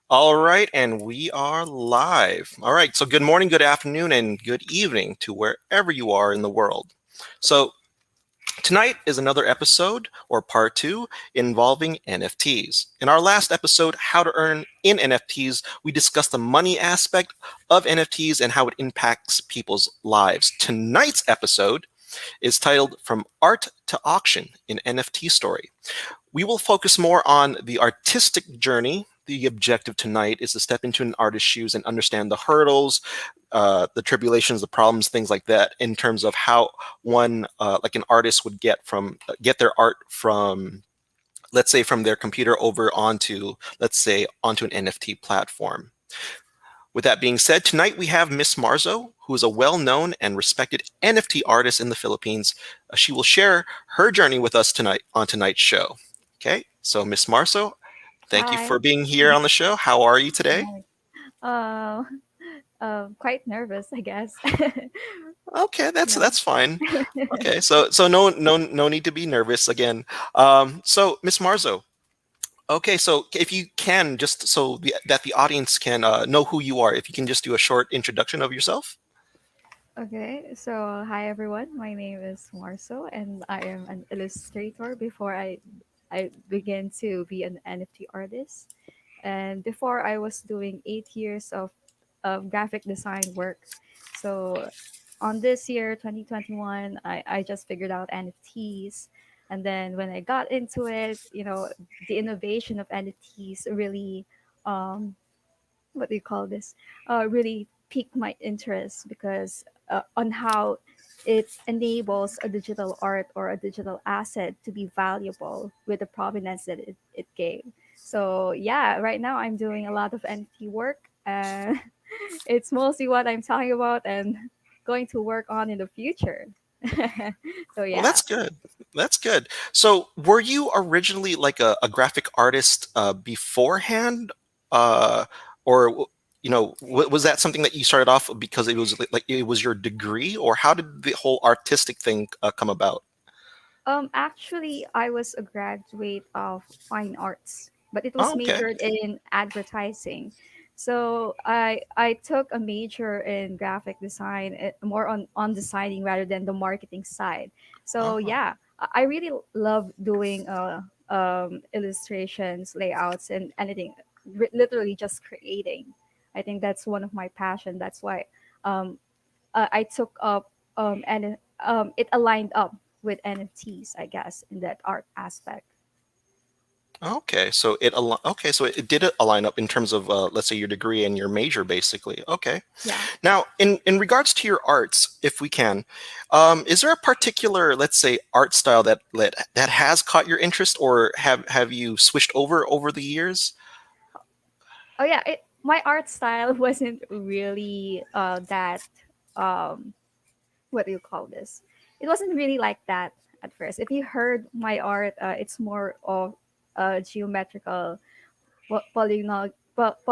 All right, and we are live. All right, so good morning, good afternoon, and good evening to wherever you are in the world. So, tonight is another episode or part two involving NFTs. In our last episode, How to Earn in NFTs, we discussed the money aspect of NFTs and how it impacts people's lives. Tonight's episode is titled From Art to Auction in NFT Story. We will focus more on the artistic journey. The objective tonight is to step into an artist's shoes and understand the hurdles, the tribulations, the problems, things like that, in terms of how one, like an artist, would get their art from, let's say, from their computer over onto, let's say, onto an NFT platform. With that being said, tonight we have Miss Marzo, who is a well-known and respected NFT artist in the Philippines. She will share her journey with us tonight on tonight's show. Okay, so Miss Marzo, thank you for Hi. being here on the show. How are you today? Hi. Uh, quite nervous, I guess. Okay, that's Yeah. that's fine. Okay, so no need to be nervous again. So Miss Marzo, okay, so if you can, just so that the audience can know who you are, if you can just do a short introduction of yourself. Okay, so hi everyone. My name is Marso, and I am an illustrator before I began to be an NFT artist. And before I was doing 8 years of graphic design work. So on this year, 2021, I just figured out NFTs. And then when I got into it, the innovation of NFTs really, um, what do you call this? Really piqued my interest because on how it enables a digital art or a digital asset to be valuable with the provenance that it gave. So yeah, right now I'm doing a lot of NFT work, and it's mostly what I'm talking about and going to work on in the future. So Well, yeah. that's good. That's good. So, were you originally like a graphic artist beforehand, uh, or was that something that you started off because it was like it was your degree, or how did the whole artistic thing come about? Actually, I was a graduate of fine arts, but it was Oh, okay. majored in advertising. So I took a major in graphic design, more on designing rather than the marketing side. So Oh, yeah, I really love doing illustrations, layouts, and anything. Literally just creating. I think that's one of my passion. That's why um, I took up and it aligned up with NFTs, I guess, in that art aspect. okay. Okay, so it did align up in terms of let's say your degree and your major, basically. Okay. Yeah. Now, in regards to your arts, if we can, is there a particular, let's say, art style that has caught your interest, or have you switched over the years? Oh yeah, my art style wasn't really that um what do you call this? It wasn't really like that at first. If you heard my art, it's more of geometrical,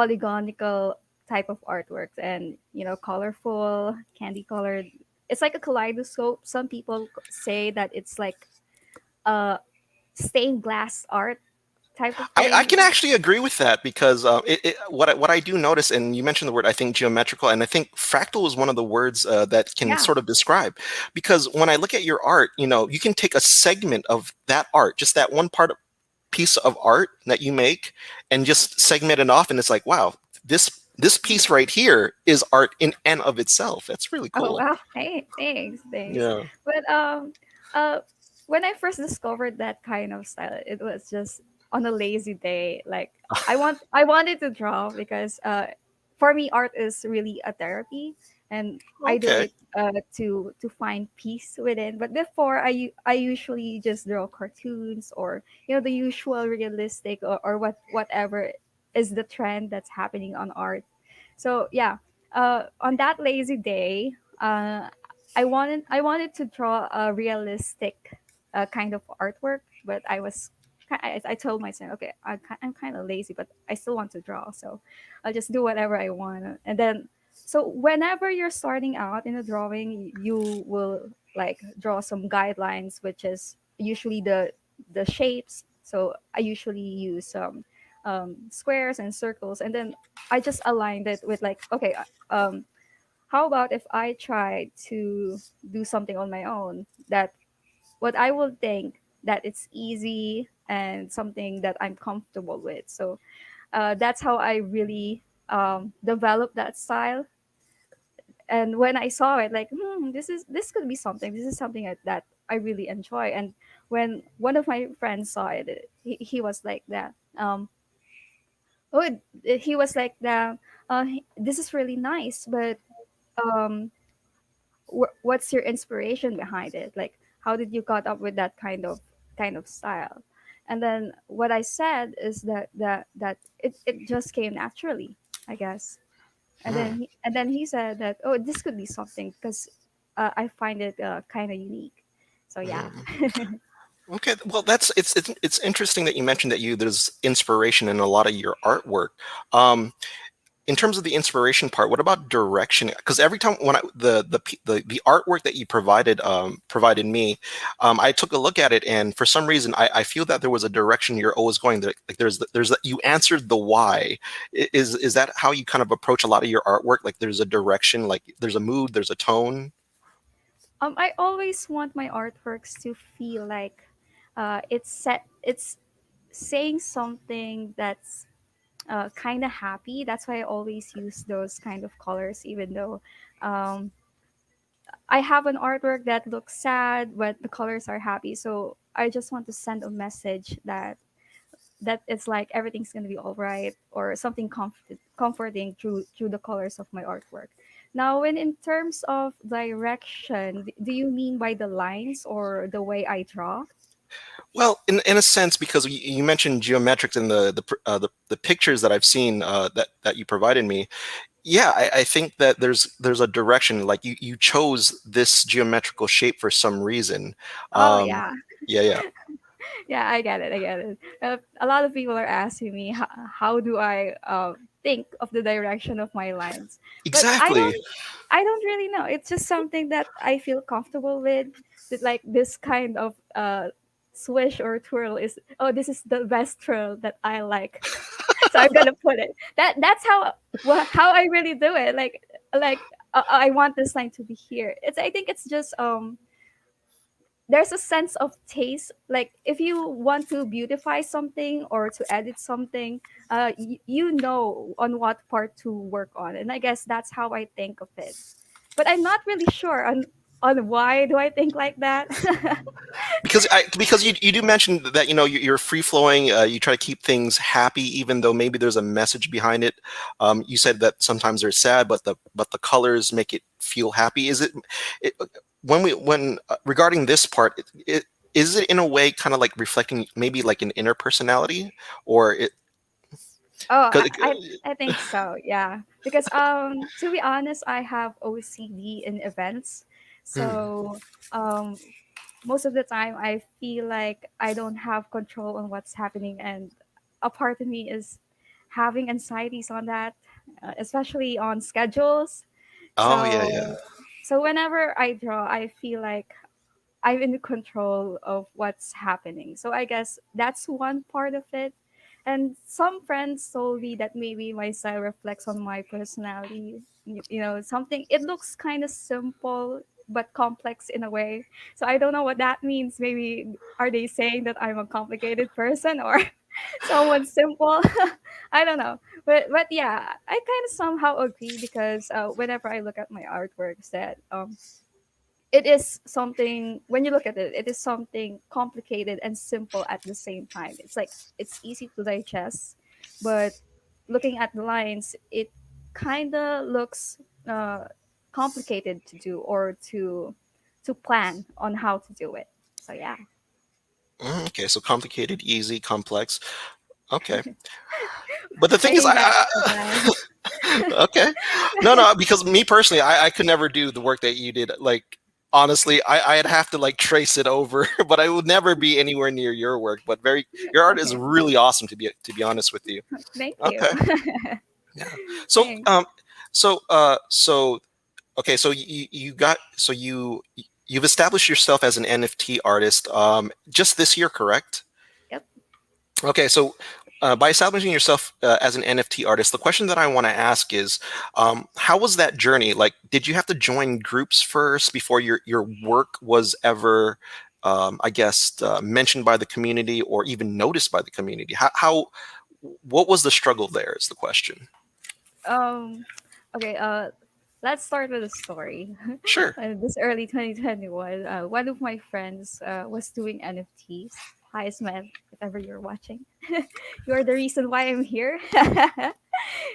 polygonical type of artworks, and colorful, candy colored. It's like a kaleidoscope. Some people say that it's like uh stained glass art type of I thing. can actually agree with that because what I do notice, and you mentioned the word, I think, geometrical, and I think fractal is one of the words that can Yeah. sort of describe, because when I look at your art, you can take a segment of that art, just that one piece of art that you make, and just segment it off, and it's like, wow, this piece right here is art in and of itself. That's really Oh cool. wow. Hey, thanks. Yeah. But uh, when I first discovered that kind of style, it was just on a lazy day. Like I wanted to draw because for me art is really a therapy, and I do Okay. it to find peace within. But before I usually just draw cartoons, or the usual realistic, or whatever is the trend that's happening on art. So yeah, on that lazy day, I wanted to draw a realistic kind of artwork, but I told myself, okay, I'm kind of lazy, but I still want to draw, so I'll just do whatever I want. And then, so whenever you're starting out in a drawing, you will like draw some guidelines, which is usually the shapes. So I usually use squares and circles, and then I just aligned it with like, okay, how about if I try to do something on my own that what I will think that it's easy and something that I'm comfortable with. So that's how I really developed that style. And when I saw it, like, this could be something. This is something that I really enjoy. And when one of my friends saw it, he was like that. He was like that. This is really nice, but um, what's your inspiration behind it? Like, how did you got up with that kind of style? And then what I said is that it just came naturally, I guess. And Mm, then he said that, oh, this could be something because I find it kind of unique. So yeah. mm. Okay, well, it's interesting that you mentioned that there's inspiration in a lot of your artwork. Um, in terms of the inspiration part, what about direction? Because every time when the artwork that you provided me, I took a look at it, and for some reason, I feel that there was a direction you're always going. Like you answered the why. Is that how you kind of approach a lot of your artwork? Like there's a direction, like there's a mood, there's a tone. I always want my artworks to feel like it's saying something that's kind of happy. That's why I always use those kind of colors, even though um, I have an artwork that looks sad, but the colors are happy. So I just want to send a message that it's like everything's gonna be all right, or something comforting through the colors of my artwork. Now, when in terms of direction, do you mean by the lines or the way I draw? Well, in a sense, because you mentioned geometrics in the pictures that I've seen that you provided me. Yeah, I think that there's a direction. Like you chose this geometrical shape for some reason. Oh Um, yeah. yeah, yeah, Yeah, I get it. I get it. A lot of people are asking me how do I think of the direction of my lines, but exactly. I don't really know. It's just something that I feel comfortable with. That like this kind of swish or twirl is, oh, this is the best twirl that I like. So I'm gonna put it. That's how I really do it. I want this line to be here. I think it's just there's a sense of taste. Like if you want to beautify something or to edit something, you know on what part to work on, and I guess that's how I think of it. But I'm not really sure on why do I think like that. Because you do mention that you're free flowing. You try to keep things happy, even though maybe there's a message behind it. You said that sometimes they're sad, but the colors make it feel happy. It when regarding this part, is it in a way kind of like reflecting maybe like an inner personality, or it? Oh, 'Cause- I think so. Yeah, because to be honest, I have OCD in events, Hmm. so um most of the time I feel like I don't have control on what's happening, and a part of me is having anxieties on that, especially on schedules. Oh yeah, yeah. So whenever I draw, I feel like I'm in control of what's happening. So I guess that's one part of it. And some friends told me that maybe my style reflects on my personality. Something, it looks kind of simple but complex in a way. So I don't know what that means. Maybe are they saying that I'm a complicated person or someone simple? I don't know. But yeah, I kind of somehow agree because whenever I look at my artworks that it is something, when you look at it, it is something complicated and simple at the same time. It's like it's easy to digest, but looking at the lines, it kind of looks uh, complicated to do or to plan on how to do it. So yeah. Okay, so complicated, easy, complex. Okay, but the I thing is, think that's the plan. okay. No, because me personally, I could never do the work that you did. Like, honestly, I'd have to like trace it over, but I would never be anywhere near your work. But your art is Okay, really awesome to be honest with you. thank you. Okay. Yeah. So, Thanks. so okay, so you've established yourself as an NFT artist just this year, correct? Yep. Okay, so by establishing yourself as an NFT artist, the question that I want to ask is, how was that journey? Like, did you have to join groups first before your work was ever, I guess, mentioned by the community or even noticed by the community? What was the struggle there? Is the question. Um, okay, let's start with a story. Sure. This early 2021, one of my friends was doing NFTs. Hi, Ismael, if ever you're watching. You're the reason why I'm here.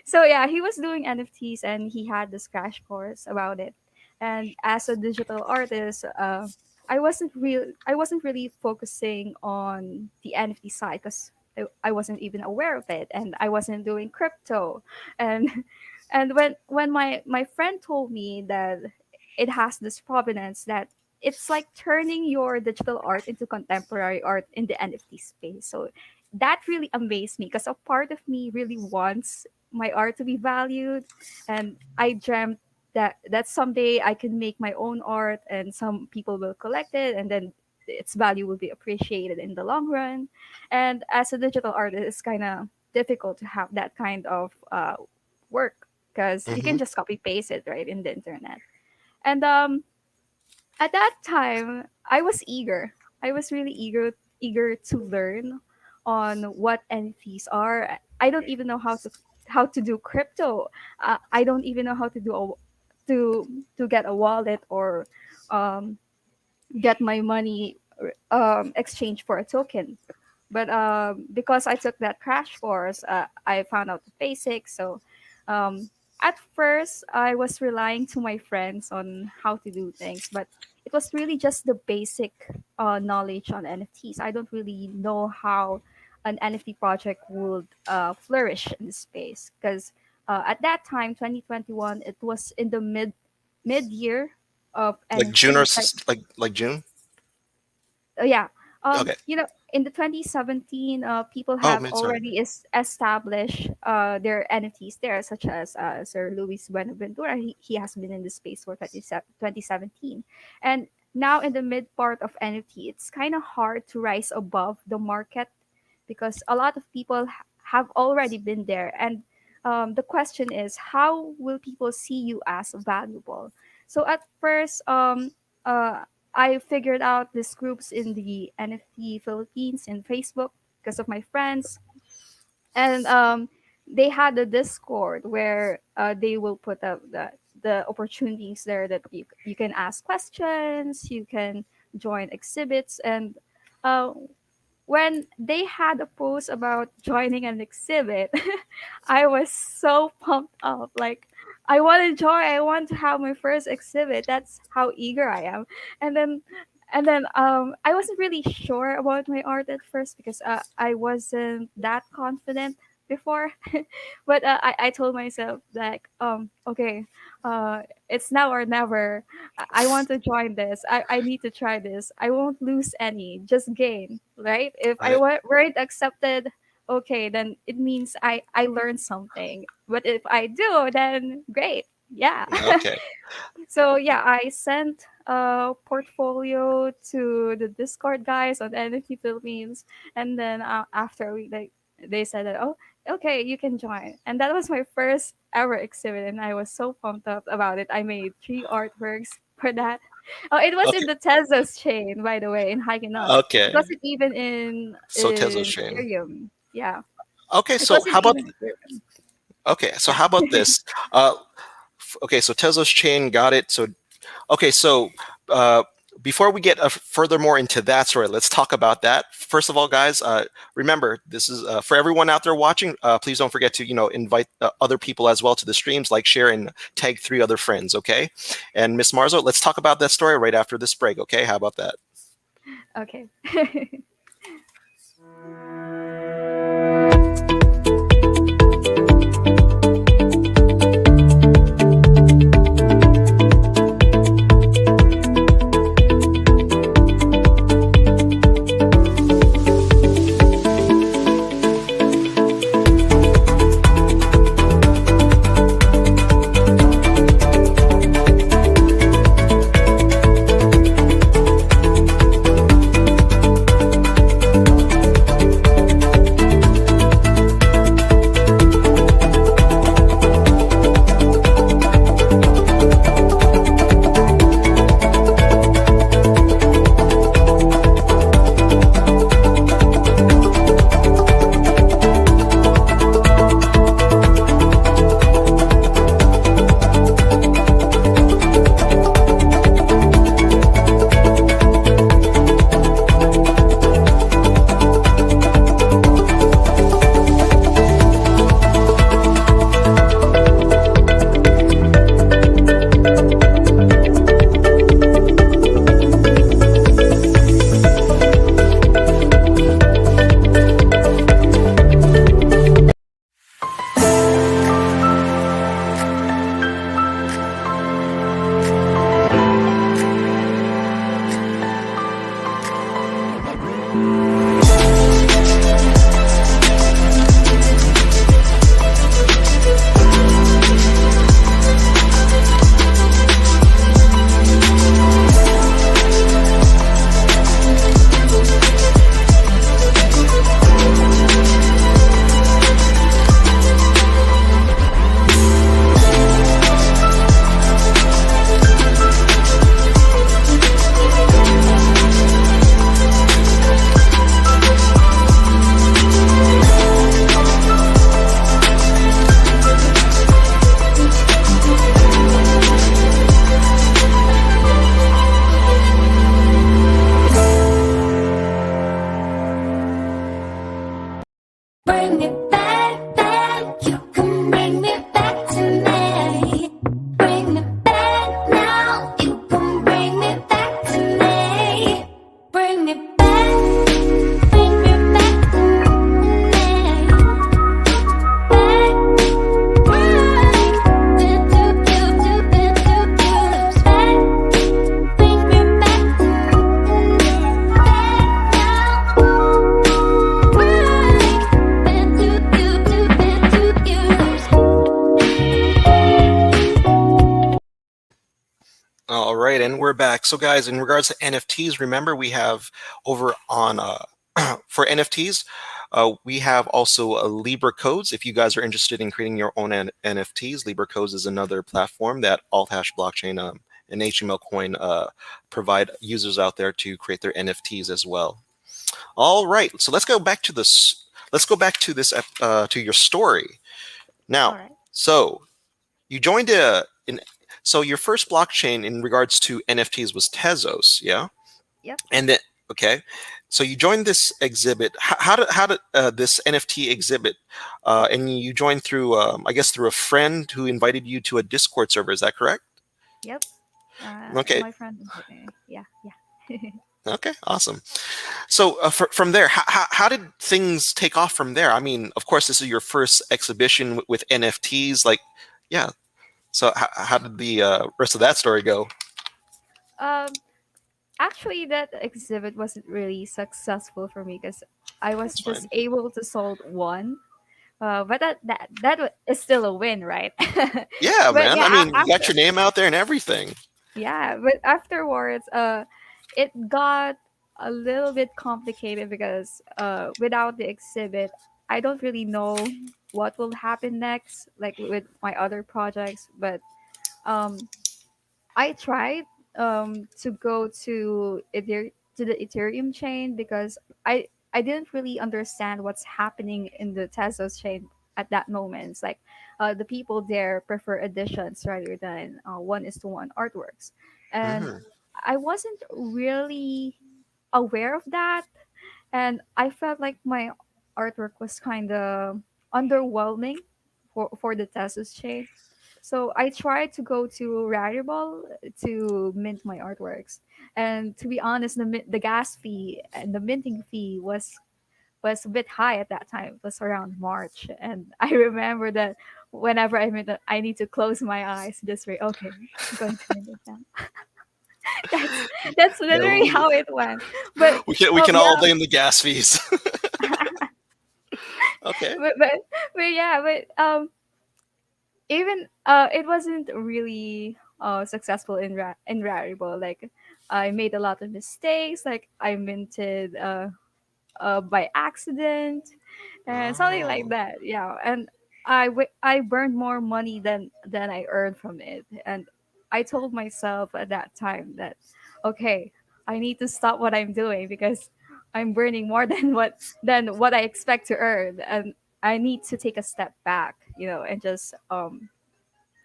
So yeah, he was doing NFTs and he had this crash course about it. And as a digital artist, I wasn't really focusing on the NFT side because I wasn't even aware of it, and I wasn't doing crypto. And and when my friend told me that it has this provenance that it's like turning your digital art into contemporary art in the NFT space. So that really amazed me because a part of me really wants my art to be valued, and I dreamt that someday I can make my own art and some people will collect it, and then its value will be appreciated in the long run. And as a digital artist, it's kind of difficult to have that kind of work because you Hmm. can just copy paste it right in the internet. And at that time, I was eager. I was really eager to learn on what NFTs are. I don't even know how to do crypto. I don't even know how to do to get a wallet or um, get my money exchanged for a token. But because I took that crash course, I found out the basics. So um, at first, I was relying to my friends on how to do things, but it was really just the basic knowledge on NFTs. I don't really know how an NFT project would flourish in this space because at that time, 2021, it was in the mid year of Like June or NFTs. like June? Yeah. Okay. You know, in the 2017, people Oh, have man, sorry. already established their NFTs there, such as Sir Luis Buenaventura. He has been in the space for 2017. And now in the mid part of NFT, it's kind of hard to rise above the market because a lot of people have already been there. And the question is, how will people see you as valuable? So at first, I figured out these groups in the NFT Philippines in Facebook because of my friends, and they had a Discord where they will put up the opportunities there that you can ask questions, you can join exhibits, and uh, when they had a post about joining an exhibit, I was so pumped up. Like, I want to join. I want to have my first exhibit. That's how eager I am. And then, I wasn't really sure about my art at first because I wasn't that confident before. But I told myself like, okay, it's now or never. I want to join this. I need to try this. I won't lose any, just gain, right? If I Right. weren't accepted, okay, then it means I learned something. But if I do, then great. Yeah. Okay. So yeah, I sent a portfolio to the Discord guys on NFT Philippines, and then after we like they said that, oh, okay, you can join, and that was my first ever exhibit, and I was so pumped up about it. I made 3 artworks for that. Oh, it was in Okay. the Tezos chain, by the way, in Hykenot. It Okay. wasn't even in So Tesla's chain. Ethereum. Yeah, Okay. it So wasn't how about even Ethereum. okay? So Yeah. how about this? Uh, okay. So Tesla's chain got it. So okay. So before we get further more into that story, let's talk about that. First of all, guys, remember this is for everyone out there watching. Please don't forget to invite other people as well to the streams, like, share, and tag 3 other friends. Okay. And Miss Marzo, let's talk about that story right after this break. Okay. How about that? Okay. Bring it back, back. You can bring me back to me. Bring me back now. You can bring me back to me. Bring me back. Bring me back to me. Back. Right. Do you, do you, do you. Back. Bring me back to me. Back now. Right. All right, and we're back. So, guys, in regards to NFTs, remember we have over on for NFTs, we have also Libra Codes. If you guys are interested in creating your own NFTs, Libra Codes is another platform that Althash Blockchain and HTML Coin provide users out there to create their NFTs as well. All right, so let's go back to this. Let's go back to this to your story. All Now, right. so you joined so your first blockchain in regards to NFTs was Tezos, yeah? Yep. And then okay, so you joined this exhibit. How did this NFT exhibit? And you joined through I guess through a friend who invited you to a Discord server. Is that correct? Yep. Okay. My friend invited me. Yeah. Yeah. Okay. Awesome. So from there, how did things take off from there? I mean, of course, this is your first exhibition with NFTs. Like, yeah. So how did the rest of that story go? um. Actually, that exhibit wasn't really successful for me because I was That's just fine. able to sold one. But is still a win, right? Yeah, But man. yeah, I mean, you got after your name out there and everything. yeah, but afterwards, it got a little bit complicated because without the exhibit, I don't really know what will happen next, like with my other projects. But um, I tried to go to the Ethereum chain because I didn't really understand what's happening in the Tesla's chain at that moment. It's like the people there prefer editions rather than one is to one artworks, and Mhm. I wasn't really aware of that, and I felt like my artwork was kind of underwhelming for the Tesla's chain. So I tried to go to Rarible to mint my artworks. And to be honest, the gas fee and the minting fee was a bit high at that time. It was around March. And I remember that whenever I mint it, I need to close my eyes just wait, okay, I'm going to mint it now. that's that's Yeah, literally how it went. But we can all yeah, blame the gas fees. Okay. but but yeah, but even it wasn't really successful in Rarible. Like I made a lot of mistakes. Like I minted by accident and something like Oh. that. Yeah, and I burned more money than I earned from it. And I told myself at that time that okay, I need to stop what I'm doing because I'm burning more than what I expect to earn, and I need to take a step back, and just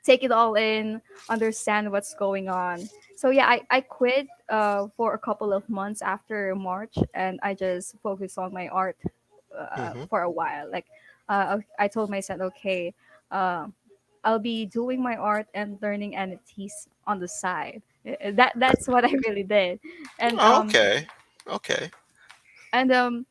take it all in, understand what's going on. So yeah, I quit for a couple of months after March, and I just focused on my art Hmm. for a while. Like I told myself, okay, uh, I'll be doing my art and learning NFTs on the side. That's what I really did, and Okay. Okay. and um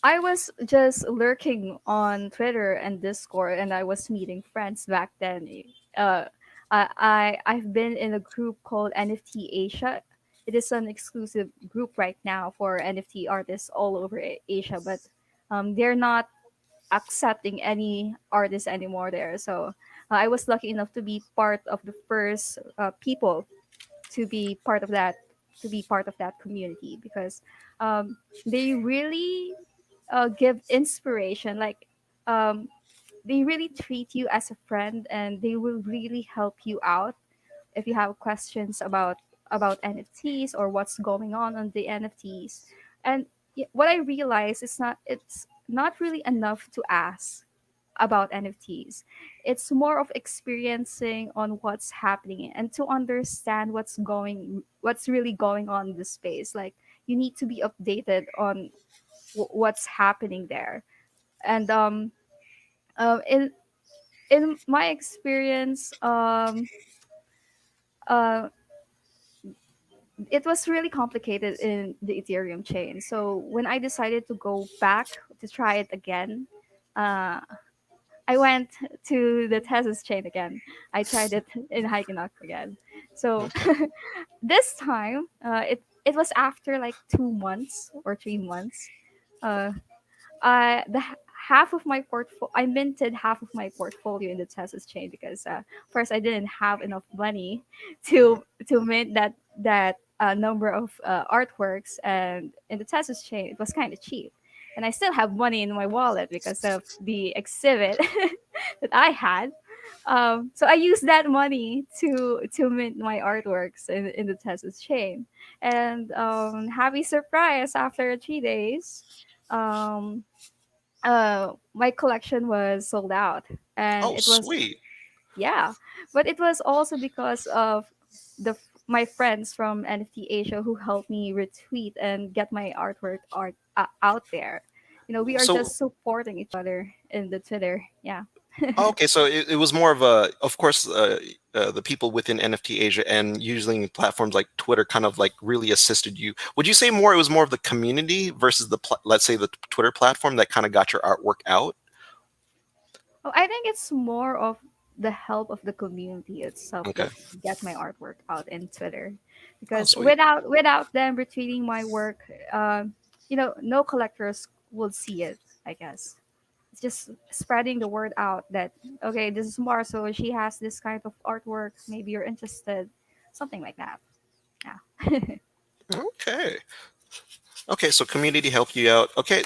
I was just lurking on Twitter and Discord, and I was meeting friends back then. Uh, I've been in a group called NFT Asia. it is an exclusive group right now for NFT artists all over Asia, but they're not accepting any artists anymore there. So I was lucky enough to be part of the first people to be part of that community, because um, they really give inspiration, like um, they really treat you as a friend, and they will really help you out if you have questions about NFTs or what's going on the NFTs. And what I realized is it's not really enough to ask about NFTs. It's more of experiencing on what's happening and to understand what's really going on in the space. Like, you need to be updated on what's happening there. And in my experience, uh, it was really complicated in the Ethereum chain. So when I decided to go back to try it again, uh, I went to the Tesos chain again. I tried it in Hykenok again. So Okay. this time, it was after like 2 months or 3 months. Uh, half of my portfolio, I minted half of my portfolio in the Tesos chain, because first I didn't have enough money to mint that number of artworks, and in the Tesos chain it was kind of cheap, and I still have money in my wallet because of the exhibit that I had. So I used that money to mint my artworks in the Tesos chain, and happy surprise, after 3 days. Um, my collection was sold out, and Oh, it was, sweet. yeah, but it was also because of my friends from NFT Asia who helped me retweet and get my artwork out there. We are So just supporting each other in the Twitter. Yeah. oh, okay, so it was more of a, of course, the people within NFT Asia and using platforms like Twitter kind of like really assisted you. Would you say more it was more of the community versus let's say the Twitter platform that kind of got your artwork out? Oh, I think it's more of the help of the community itself Okay. that get my artwork out in Twitter, Oh, because sweet. without them retweeting my work, no collectors will see it. I guess it's just spreading the word out that, okay, this is Marso. She has this kind of artwork. Maybe you're interested, something like that. Yeah. Okay. Okay, so community helped you out. Okay,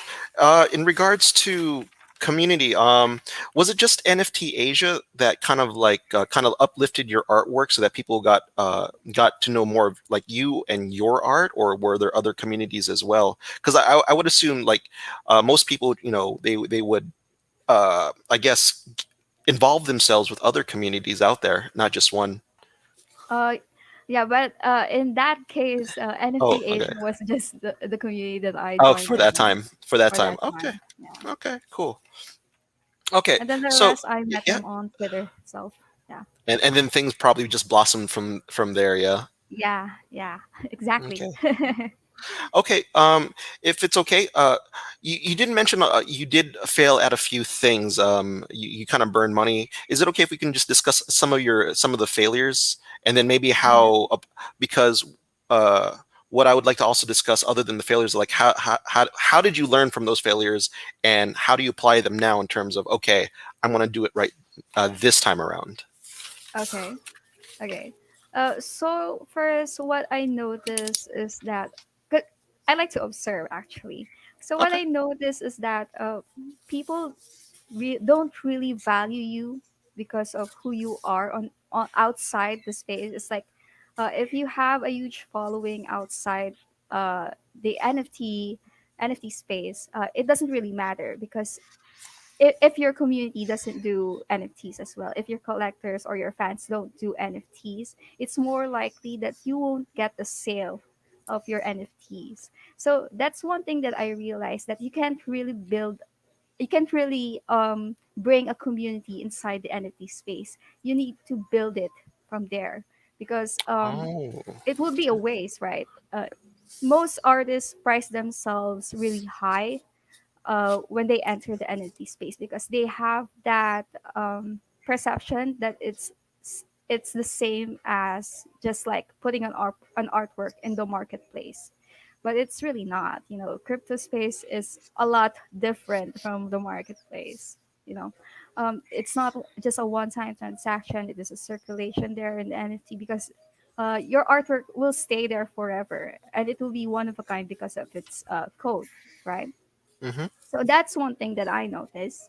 in regards to community, was it just NFT Asia that kind of like kind of uplifted your artwork so that people got to know more of like you and your art, or were there other communities as well? Because I would assume like most people, they would I guess involve themselves with other communities out there, not just one. uh, yeah, but in that case, Oh, NFT okay. Asia was just the community that I Oh, joined for that in time, for that for time. that Okay, time. Yeah. okay, cool. Okay, And then the so rest, I met yeah. them on Twitter itself. Yeah. And then things probably just blossomed from there, yeah. Yeah. Yeah. Exactly. Okay. Okay, if it's okay, you did mention you did fail at a few things. You kind of burned money. Is it okay if we can just discuss some of the failures, and then maybe Mhm. how because uh, what I would like to also discuss, other than the failures, like how did you learn from those failures, and how do you apply them now in terms of, okay, I want to do it right this time around. Okay. Okay. So first, what I notice is that 'cause I like to observe, actually. So what Okay. I notice is that people don't really value you because of who you are on outside the space. It's like, if you have a huge following outside the NFT space, it doesn't really matter, because if your community doesn't do NFTs as well, if your collectors or your fans don't do NFTs, it's more likely that you won't get the sale of your NFTs. So that's one thing that I realized, that you can't really bring a community inside the NFT space. You need to build it from there, because Oh. it would be a waste, right? Most artists price themselves really high when they enter the NFT space, because they have that perception that it's the same as just like putting an artwork in the marketplace, but it's really not. Crypto space is a lot different from the marketplace. you know it's not just a one-time transaction. It is a circulation there in the NFT, because your artwork will stay there forever, and it will be one of a kind because of its code, right? Hmm. So that's one thing that I noticed.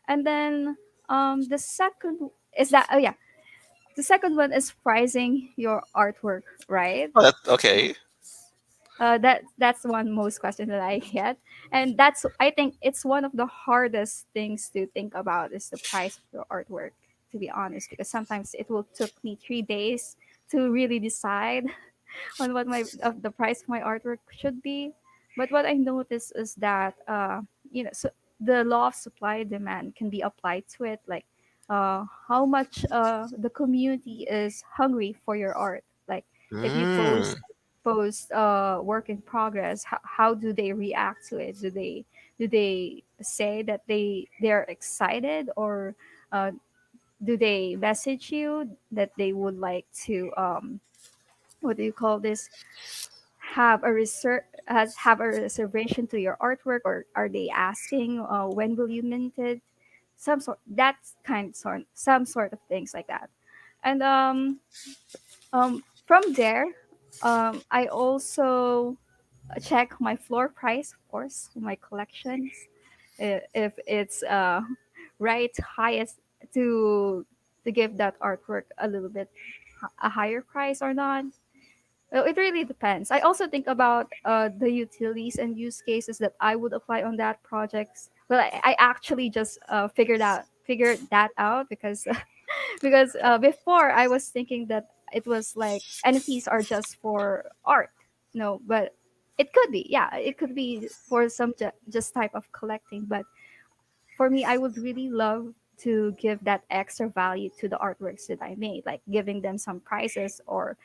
And then the second is that, oh yeah, the second one is pricing your artwork, right? Oh, okay. That's one most question that I get, and that's, I think it's one of the hardest things to think about, is the price of your artwork. To be honest, because sometimes it will took me 3 days to really decide on what my of the price of my artwork should be. But what I noticed is that so the law of supply and demand can be applied to it, like how much the community is hungry for your art. Like if you Mm. post work in progress, how do they react to it? Do they say that they're excited, or uh, do they message you that they would like to what do you call this, have a reservation to your artwork, or are they asking when will you mint it, some sort of things like that. And from there, I also check my floor price, of course, for my collections, if it's right highest to give that artwork a little bit a higher price or not. Well, it really depends. I also think about the utilities and use cases that I would apply on that project. Well, I actually just figured that out, because because before I was thinking that it was like NFTs are just for art. No, but it could be. Yeah, it could be for some just type of collecting. But for me, I would really love to give that extra value to the artworks that I made, like giving them some prizes, or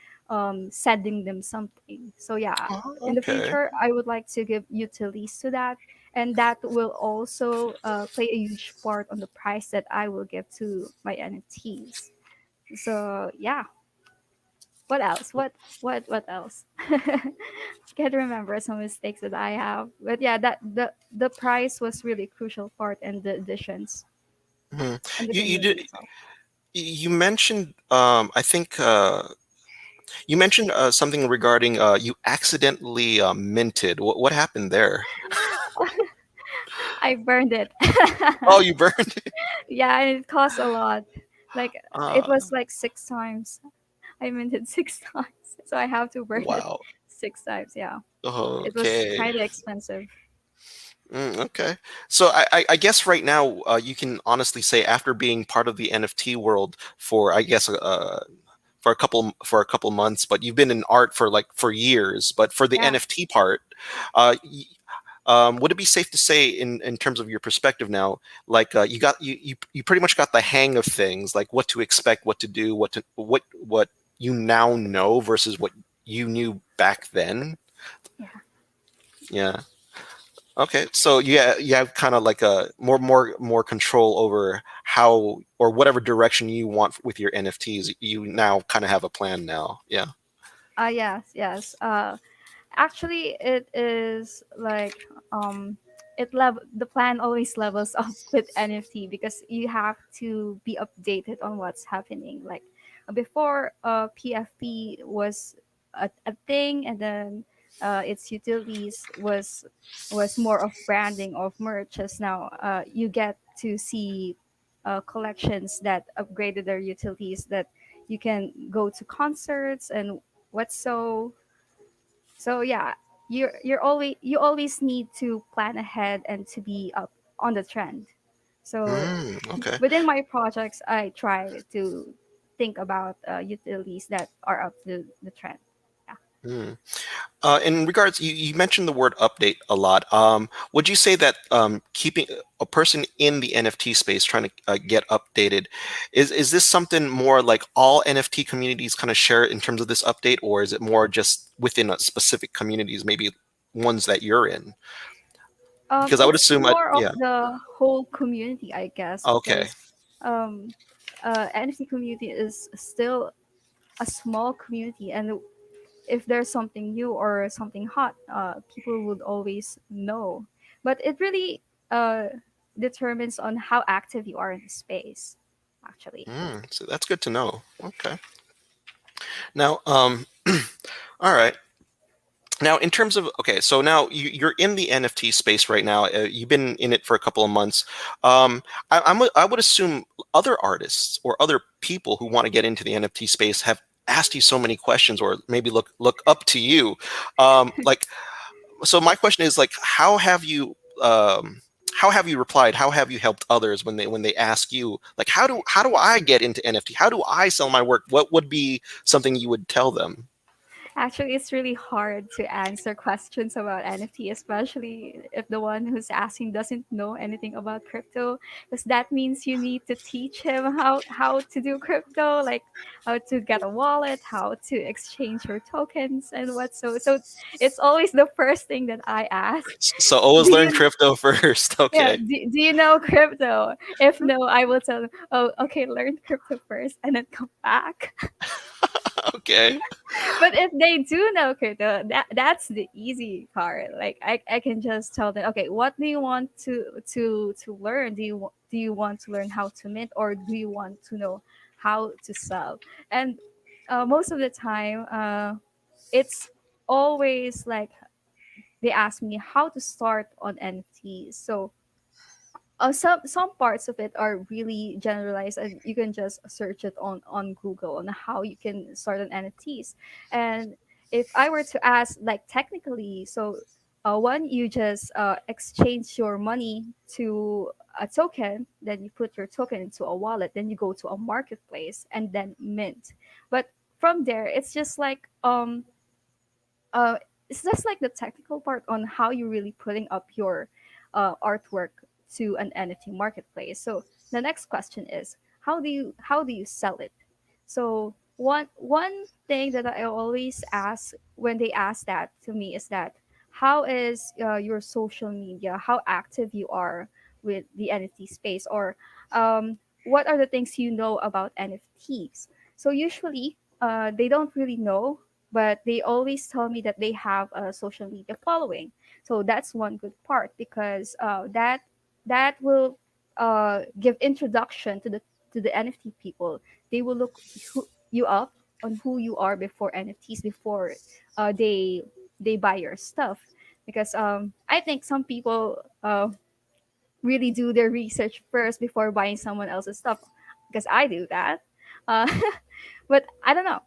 sending them something. So yeah, Oh, in the okay. future, I would like to give utilities to that, and that will also play a huge part on the price that I will give to my NFTs. So yeah, what else? What else? Can't remember some mistakes that I have, but yeah, that the price was really crucial part, and the additions Hmm. and the You community did. itself. You mentioned. I think. You mentioned something regarding you accidentally minted. What happened there? I burned it. Oh, you burned it. Yeah, and it cost a lot. Like it Uh, was like 6 times. I minted 6 times, so I have to burn it wow. 6 times. Yeah, it was Okay. kind of expensive. Okay. So I guess right now you can honestly say, after being part of the NFT world for, I guess, for a couple months, but you've been in art for for years. But for the Yeah, NFT part, would it be safe to say, in terms of your perspective now, like you pretty much got the hang of things, like what to expect, what to do, what you now know versus what you knew back then? yeah. Yeah. Okay. So yeah, you have kind of like a more control over how, or whatever direction you want with your NFTs. You now kind of have a plan now. Yeah. Yes, yes. Actually, it is like the plan always levels up with NFT, because you have to be updated on what's happening. Like before, PFP was a thing, and then its utilities was more of branding of merches. Now you get to see collections that upgraded their utilities, that you can go to concerts and what's so yeah, you always need to plan ahead and to be up on the trend. So Okay. within my projects, I try to think about utilities that are up to the trend. Yeah. Mm. In regards, you mentioned the word update a lot. Would you say that keeping a person in the NFT space trying to get updated, is this something more like all NFT communities kind of share in terms of this update, or is it more just within a specific communities, maybe ones that you're in? Because I would It's assume, more of yeah. the whole community, I guess, Okay. because um NFT community is still a small community, and if there's something new or something hot, people would always know. But it really determines on how active you are in the space, actually. So that's good to know. Okay. Now, all right. Now, in terms of okay, so now you're in the NFT space right now. You've been in it for a couple of months. I would assume other artists or other people who want to get into the NFT space have asked you so many questions, or maybe look up to you. Like, so my question is like, how have you replied? How have you helped others when they ask you like, how do I get into NFT? How do I sell my work? What would be something you would tell them? Actually, it's really hard to answer questions about NFT, especially if the one who's asking doesn't know anything about crypto, because that means you need to teach him how to do crypto, like how to get a wallet, how to exchange your tokens, and what. So it's always the first thing that I ask. So always Do learn you crypto first. Yeah, Okay. do you know crypto? If no, I will tell them, oh, okay, learn crypto first and then come back. Okay. But if they do know crypto, that's the easy part. Like I can just tell them, okay, what do you want to learn? Do you want to learn how to mint, or do you want to know how to sell? And most of the time, it's always like they ask me how to start on NFTs. So some parts of it are really generalized, and you can just search it on Google on how you can start on NFTs. And if I were to ask, like technically, so one, you just exchange your money to a token, then you put your token into a wallet, then you go to a marketplace and then mint. But from there, uh, it's just like the technical part on how you're really putting up your artwork to an NFT marketplace. So the next question is, how do you sell it? So one thing that I always ask when they ask that to me is that, how is your social media? How active you are with the NFT space, or what are the things you know about NFTs? So usually, they don't really know, but they always tell me that they have a social media following. So that's one good part, because that will give introduction to the NFT people. They will look you up on who you are before NFTs, before they buy your stuff. Because I think some people really do their research first before buying someone else's stuff. Because I do that, uh, but I don't know.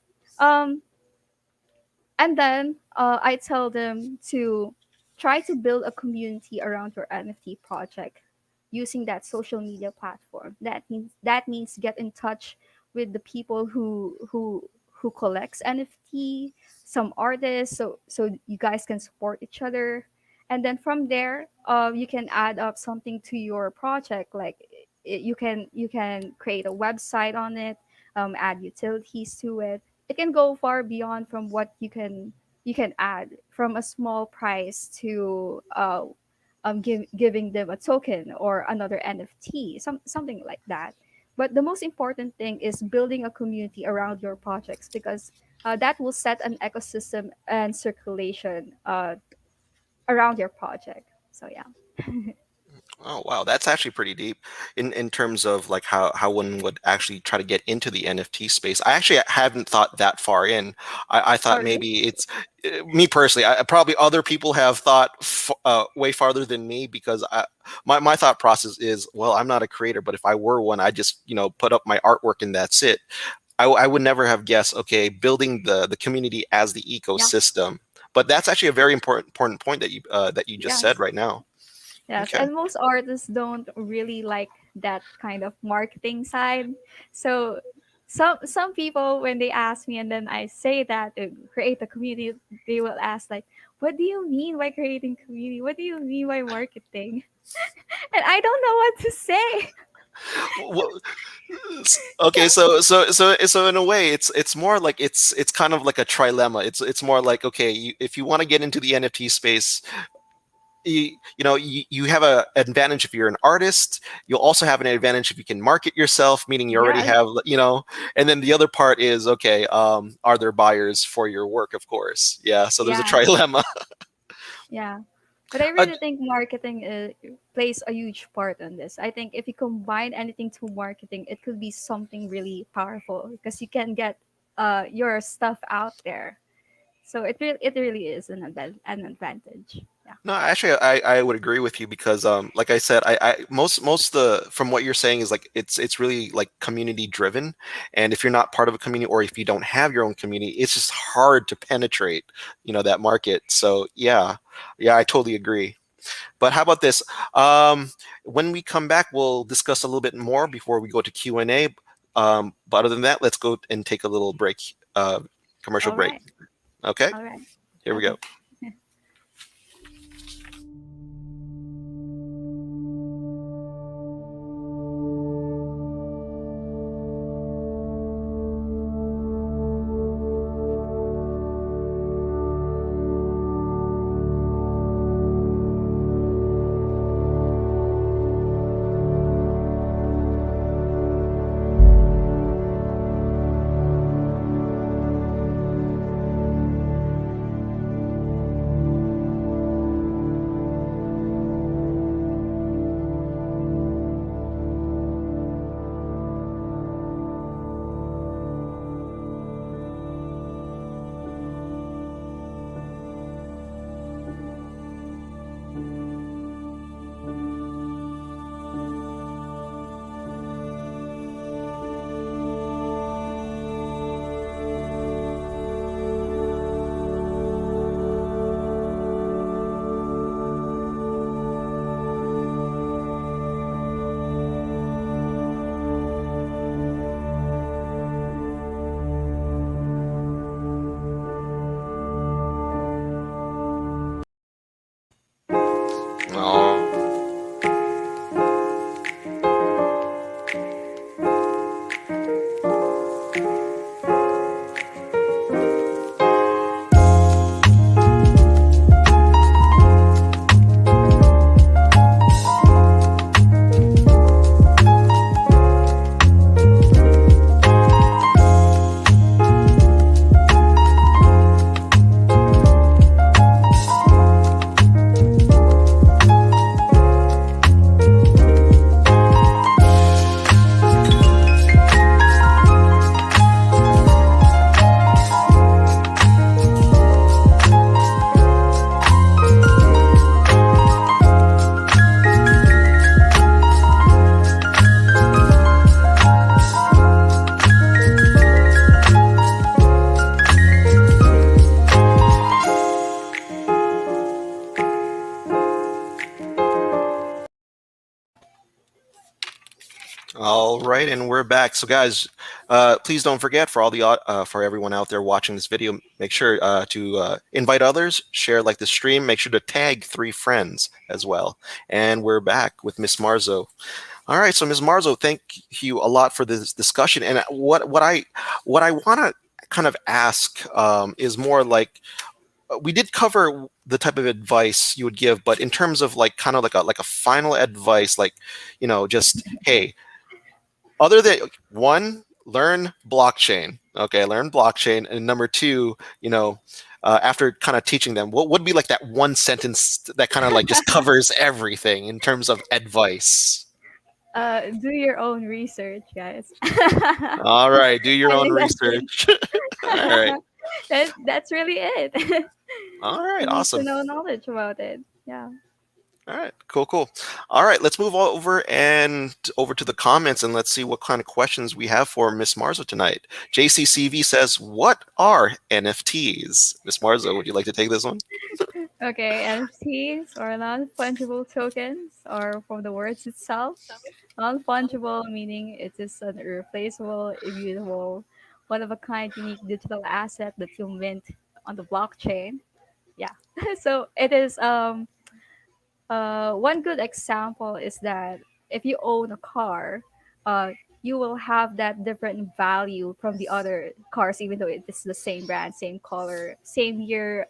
And then I tell them to try to build a community around your NFT project using that social media platform. That means get in touch with the people who collects NFT, some artists, so you guys can support each other. And then from there, you can add up something to your project. Like you can create a website on it, add utilities to it. It can go far beyond from what you can add, from a small price to giving them a token or another NFT, something like that. But the most important thing is building a community around your projects, because that will set an ecosystem and circulation around your project. So yeah. Oh wow, that's actually pretty deep in terms of like how one would actually try to get into the NFT space. I actually haven't thought that far in. I Oh, thought really? maybe it's me personally. Probably other people have thought way farther than me, because my thought process is, well, I'm not a creator, but if I were one, I just put up my artwork and that's it. I would never have guessed. Okay, building the community as the Yeah. ecosystem. But that's actually a very important point that you just said Yes. right now. Yes, Okay. and most artists don't really like that kind of marketing side. So some people, when they ask me and then I say that to create a community, they will ask like, "What do you mean by creating community? What do you mean by marketing?" And I don't know what to say. Well, okay, so in a way, it's more like it's kind of like a trilemma. It's more like, okay, if you want to get into the NFT space, you have a advantage if you're an artist. You'll also have an advantage if you can market yourself, meaning you already Yes. have, and then the other part is, okay, are there buyers for your work? Of course. Yeah. So there's a Yeah. trilemma. Yeah. But I Uh, really think marketing plays a huge part on this. I think if you combine anything to marketing, it could be something really powerful because you can get your stuff out there. So it really is an advantage. Yeah. No, actually, I would agree with you because, like I said, most the from what you're saying is like it's really like community driven, and if you're not part of a community or if you don't have your own community, it's just hard to penetrate, that market. So yeah, I totally agree. But how about this? Um, when we come back, we'll discuss a little bit more before we go to Q&A. But other than that, let's go and take a little break, commercial All break. right. Okay, All right. here we go. Okay. Oh. All right, and we're back. So, guys, please don't forget for for everyone out there watching this video, make sure to invite others, share like the stream, make sure to tag 3 friends as well. And we're back with Miss Marzo. All right, so Ms. Marzo, thank you a lot for this discussion. And what I want to kind of ask is more like, we did cover the type of advice you would give, but in terms of like kind of like a final advice, like, just hey, other than one, learn blockchain. Okay, learn blockchain, and number two, after kind of teaching them, what would be like that one sentence that kind of like just covers everything in terms of advice? Do your own research, guys. All right, do your I own think that's it. research. All right. That's really it. All right, You need to awesome. know knowledge about it. Yeah. All right, cool. All right, let's move over to the comments and let's see what kind of questions we have for Miss Marzo tonight. JCCV says, "What are NFTs?" Miss Marzo, would you like to take this one? Okay, NFTs or non-fungible tokens are from the words itself. Non-fungible meaning it is an irreplaceable, immutable, one-of-a-kind, unique digital asset that you mint on the blockchain. Yeah. So it is one good example is that if you own a car, uh, you will have that different value from the other cars, even though it is the same brand, same color, same year,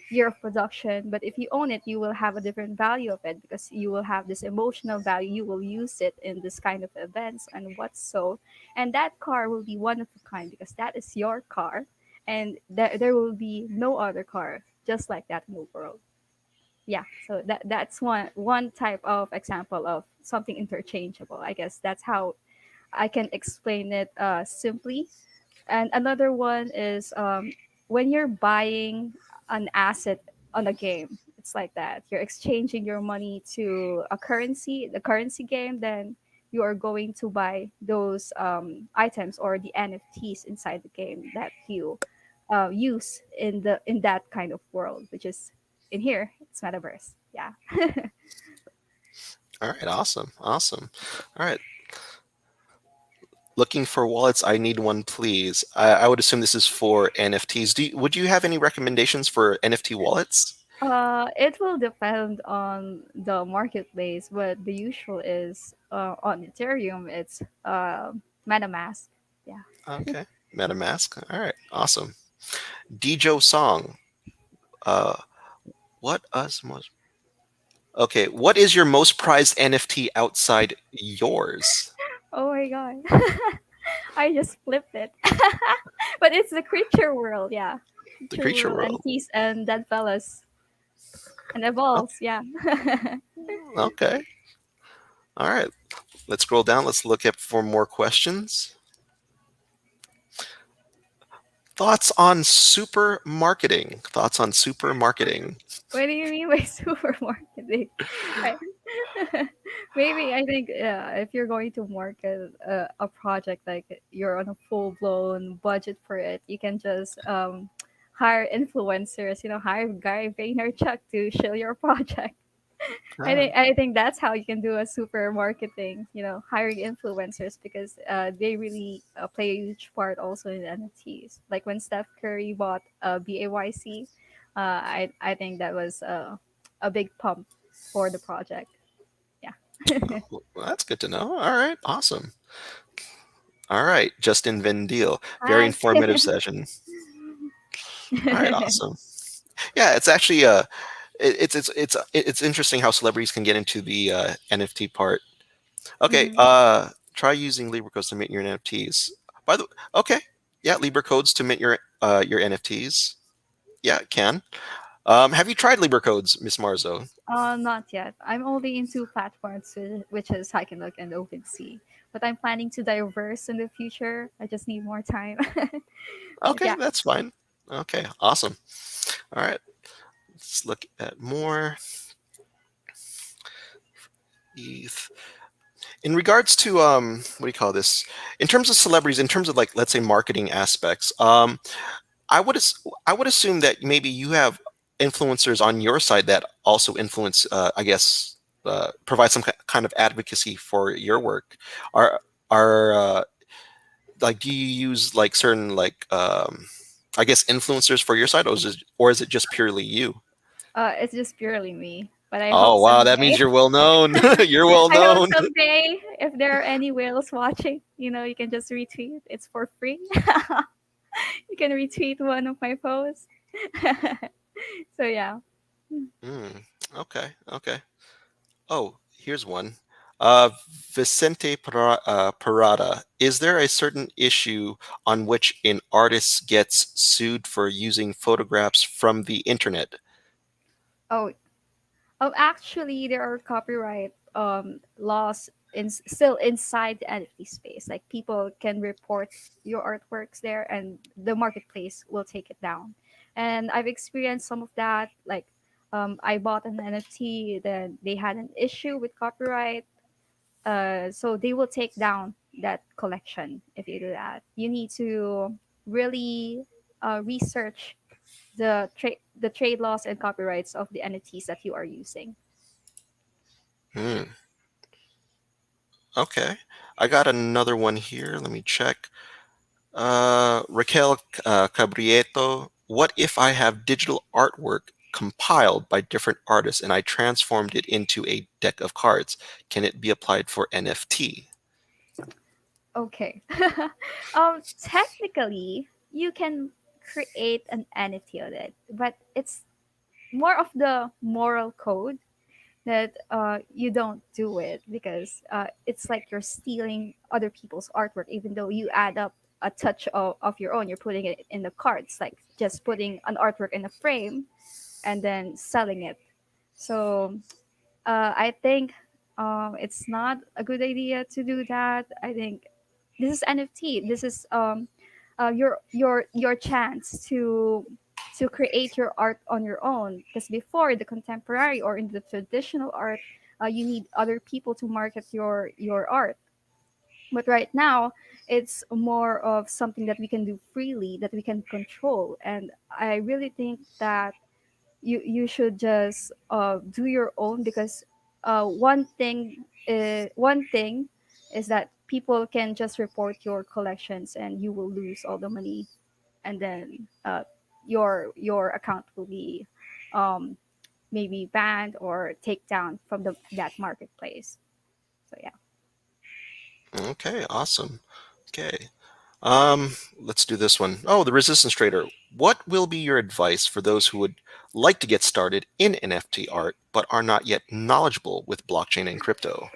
year of production. But if you own it, you will have a different value of it because you will have this emotional value. You will use it in this kind of events and what's so. And that car will be one of a kind because that is your car. And there will be no other car just like that in the world. Yeah, so that's one type of example of something interchangeable. I guess that's how I can explain it simply. And another one is when you're buying an asset on a game, it's like that. You're exchanging your money to a currency, the currency game, then you are going to buy those items or the NFTs inside the game that you use in that kind of world, which is in here, it's metaverse. Yeah. All right, awesome, awesome. All right, looking for wallets. I need one, please. I would assume this is for NFTs. Would you have any recommendations for NFT wallets? It will depend on the marketplace, but the usual is on Ethereum. It's MetaMask. Yeah. Okay, MetaMask. All right, awesome. Dijo Song. Uh, what us most? Okay, what is your most prized NFT outside yours? Oh my god, I just flipped it. But it's the creature world. Yeah, The creature creature world world. and peace and dead fellas and Oh, evolves. Yeah. okay. All right. Let's scroll down. Let's look at for more questions. Thoughts on super marketing. Thoughts on super marketing. What do you mean by super marketing? I, maybe I think if you're going to market a project like you're on a full blown budget for it, you can just hire influencers. You know, hire Gary Vaynerchuk to show your project. Ah, I think that's how you can do a super marketing. You know, hiring influencers because they really play a huge part also in NFTs. Like when Steph Curry bought BAYC, I think that was a big pump for the project. Yeah. well, that's good to know. All right. Awesome. All right. Justin Vendil. Very Hi. informative session. All right. Awesome. Yeah, it's actually it's interesting how celebrities can get into the NFT part. Okay, Mhm. try using Libra codes to mint your NFTs. By the okay, yeah, Libra codes to mint your NFTs. Yeah, it can. Have you tried Libra codes, Miss Marzo? Not yet. I'm only into platforms which is Look and OpenSea. But I'm planning to diverse in the future. I just need more time. But Okay, yeah. that's fine. Okay, awesome. All right, let's look at more. ETH. In regards to what do you call this? In terms of celebrities, in terms of like let's say marketing aspects, I would assume that maybe you have influencers on your side that also influence, I guess, provide some kind of advocacy for your work. Are are like do you use like certain like I guess influencers for your side, or is it just purely you? It's just purely me. But I hope Oh wow, that someday, means you're well known. You're well I hope known. someday, if there are any whales watching, you can just retweet. It's for free. You can retweet one of my posts. So yeah. Mm, okay, okay. Oh, here's one. Vicente Parada. Is there a certain issue on which an artist gets sued for using photographs from the internet? Oh, actually, there are copyright laws still inside the NFT space. Like people can report your artworks there, and the marketplace will take it down. And I've experienced some of that. Like, I bought an NFT, then they had an issue with copyright, so they will take down that collection if you do that. You need to really research the trade laws and copyrights of the NFTs that you are using. Hmm. Okay. I got another one here. Let me check. Raquel Cabrieto. What if I have digital artwork compiled by different artists and I transformed it into a deck of cards? Can it be applied for NFT? Okay. Technically, you can create an NFT of it, but it's more of the moral code that you don't do it because it's like you're stealing other people's artwork, even though you add up a touch of your own. You're putting it in the cards, like just putting an artwork in a frame and then selling it. So I think it's not a good idea to do that. I think this is NFT. This is your chance to create your art on your own. Because before the contemporary or in the traditional art, you need other people to market your art. But right now, it's more of something that we can do freely, that we can control. And I really think that you should just do your own because one thing is that people can just report your collections and you will lose all the money, and then your account will be um, maybe banned or take down from the that marketplace. So yeah. Okay, awesome. Okay. Let's do this one. Oh, the Resistance Trader. What will be your advice for those who would like to get started in NFT art but are not yet knowledgeable with blockchain and crypto?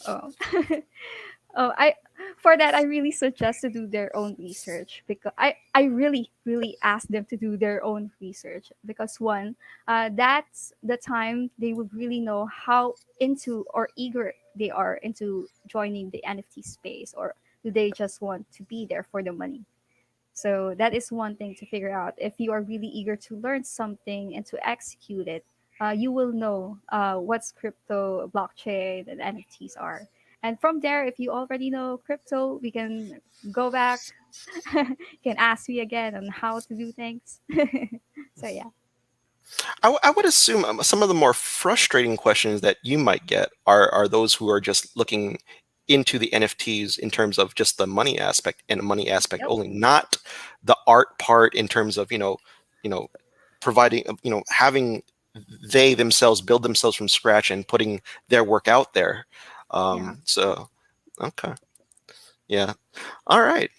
Oh. Oh, I for that I really suggest to do their own research because I really ask them to do their own research because one, that's the time they would really know how into or eager they are into joining the NFT space, or do they just want to be there for the money. So that is one thing to figure out. If you are really eager to learn something and to execute it, you will know what's crypto, blockchain, and NFTs are. And from there, if you already know crypto, we can go back. You can ask me again on how to do things. So yeah. I would assume some of the more frustrating questions that you might get are those who are just looking into the NFTs in terms of just the money aspect and the money aspect Yep. only, not the art part in terms of you know providing having they themselves build themselves from scratch and putting their work out there. Yeah. So okay, yeah, all right.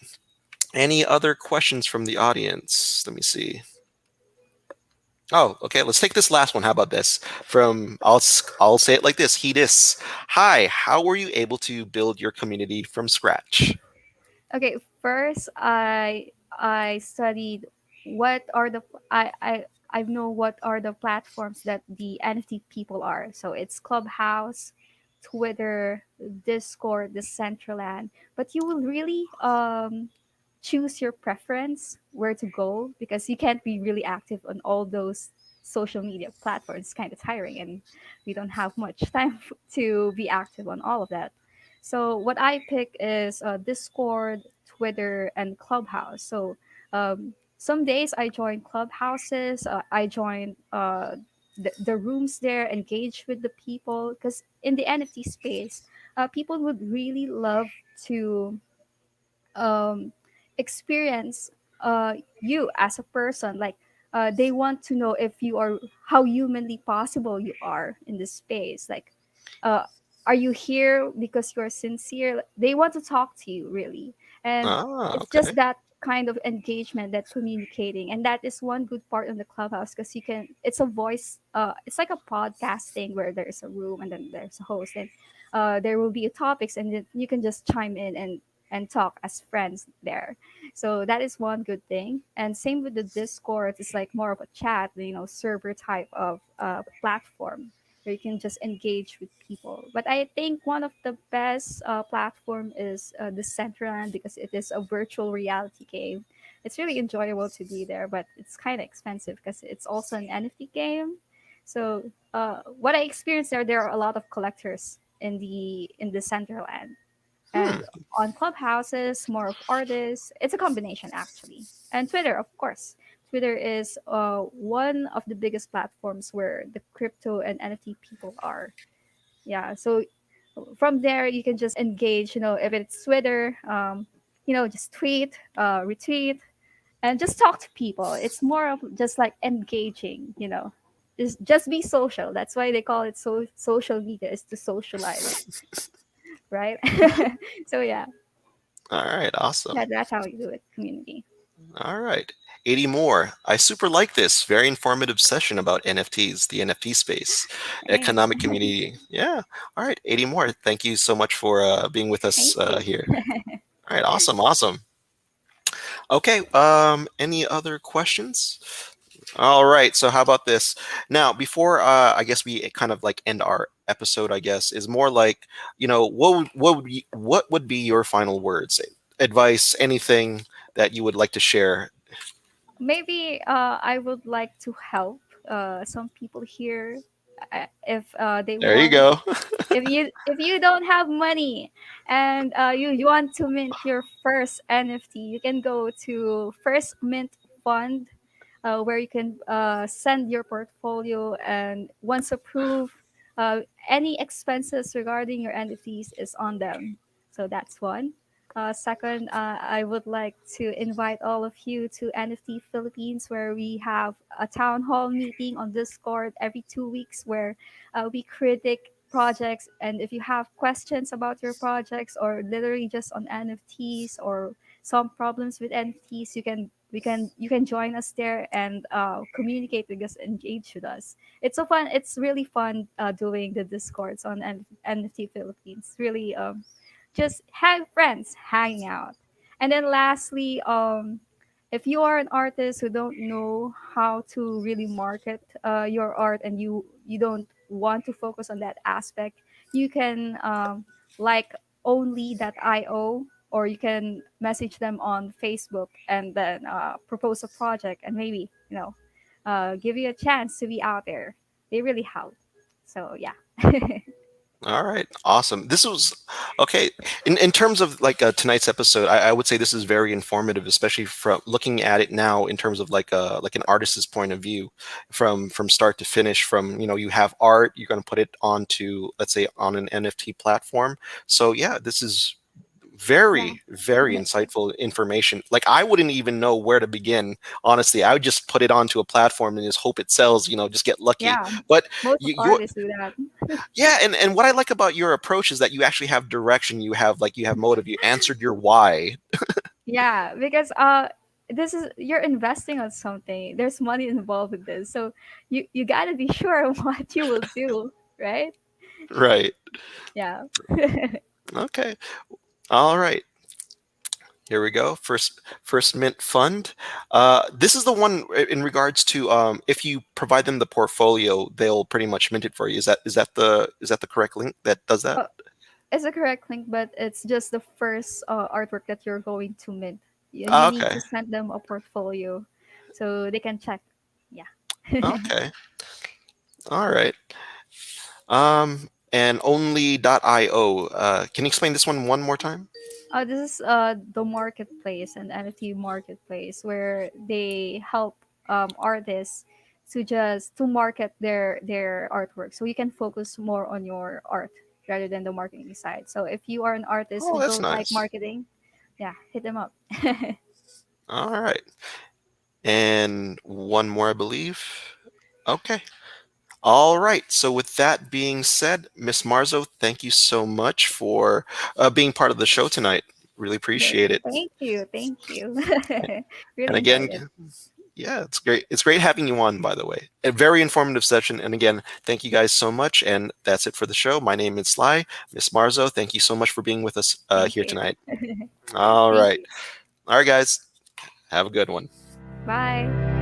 Any other questions from the audience? Let me see. Oh, okay. Let's take this last one. How about this? From I'll say it like this. Hedis. Hi. How were you able to build your community from scratch? Okay, first I studied what are the I know what are the platforms that the NFT people are. So it's Clubhouse, Twitter, Discord, Decentraland. But you will really choose your preference where to go because you can't be really active on all those social media platforms. It's kind of tiring, and we don't have much time to be active on all of that. So what I pick is Discord, Twitter, and Clubhouse. So some days I join Clubhouses. I join the rooms there, engage with the people because in the NFT space, people would really love to um, experience you as a person. Like they want to know if you are how humanly possible you are in this space. Like, uh, are you here because you're sincere? They want to talk to you really, and Ah, it's just okay. that kind of engagement, that communicating, and that is one good part of the Clubhouse because you can. It's a voice. It's like a podcasting where there's a room and then there's a host and. There will be topics and then you can just chime in and talk as friends there. So that is one good thing. And same with the Discord, it's like more of a chat, server type of platform where you can just engage with people. But I think one of the best platform is the Decentraland because it is a virtual reality game. It's really enjoyable to be there, but it's kind of expensive because it's also an NFT game. So what I experienced there are a lot of collectors in the Centerland, Hmm. and on Clubhouses, more of artists. It's a combination actually, and Twitter, of course. Twitter is one of the biggest platforms where the crypto and NFT people are. Yeah, so from there you can just engage. If it's Twitter, just tweet, retweet, and just talk to people. It's more of just like engaging. Just be social. That's why they call it social media, is to socialize, right? So yeah, All right. Awesome. that's how you do it, community. All right. 80 more. I super like this. Very informative session about NFTs, the NFT space, Thanks. economic community. Yeah. All right, 80 more. Thank you so much for being with us Thank you. here. All right, awesome, awesome. Okay, any other questions? All right, so how about this? Now, before I guess we kind of like end our episode, I guess, is more like, what would be your final words, advice, anything that you would like to share? Maybe I would like to help some people here if they There you want. go. If you don't have money and you want to mint your first NFT, you can go to First Mint Fund, where you can send your portfolio, and once approved, any expenses regarding your NFTs is on them. So that's one. Second, I would like to invite all of you to NFT Philippines, where we have a town hall meeting on Discord every 2 weeks, where we critique projects. And if you have questions about your projects, or literally just on NFTs, or some problems with NFTs, you can join us there and communicate with us, engage with us. It's really fun doing the Discords on NFT Philippines. Really, just have friends hanging out. And then lastly, if you are an artist who don't know how to really market your art, and you don't want to focus on that aspect, you can like only.io, or you can message them on Facebook, and then propose a project, and maybe give you a chance to be out there. They really help. So yeah. All right, awesome. This was okay. In terms of like tonight's episode, I would say this is very informative, especially from looking at it now in terms of like an artist's point of view, from start to finish. From you have art, you're going to put it onto, let's say, on an NFT platform. So yeah, this is Yeah. very insightful information. Like I wouldn't even know where to begin, honestly. I would just put it onto a platform and just hope it sells, just get lucky. Yeah. But Most of you, artists do that. yeah, and what I like about your approach is that you actually have direction, you have motive, you answered your why. Yeah, because this is you're investing on something. There's money involved with this. So you got to be sure of what you will do, right? Right. Yeah. Okay. All right. Here we go. First Mint Fund. This is the one in regards to if you provide them the portfolio, they'll pretty much mint it for you. Is that the correct link that does that? Uh, it's a correct link, but it's just the first artwork that you're going to mint. You need Okay. to send them a portfolio so they can check. Yeah. Okay. All right. And only.io. Can you explain this one more time? This is the marketplace, and NFT marketplace, where they help artists to market their artwork, so you can focus more on your art rather than the marketing side. So if you are an artist who Oh, that's don't like nice. marketing, yeah, hit them up. All right. And one more, I believe. Okay. All right. So, with that being said, Miss Marzo, thank you so much for being part of the show tonight. Really Okay, appreciate it. thank you. And Really enjoyed again, it. yeah, it's great. It's great having you on, by the way. A very informative session. And again, thank you guys so much. And that's it for the show. My name is Sly. Miss Marzo, thank you so much for being with us Thank here you. tonight. All Thank right. you. All right, guys. Have a good one. Bye.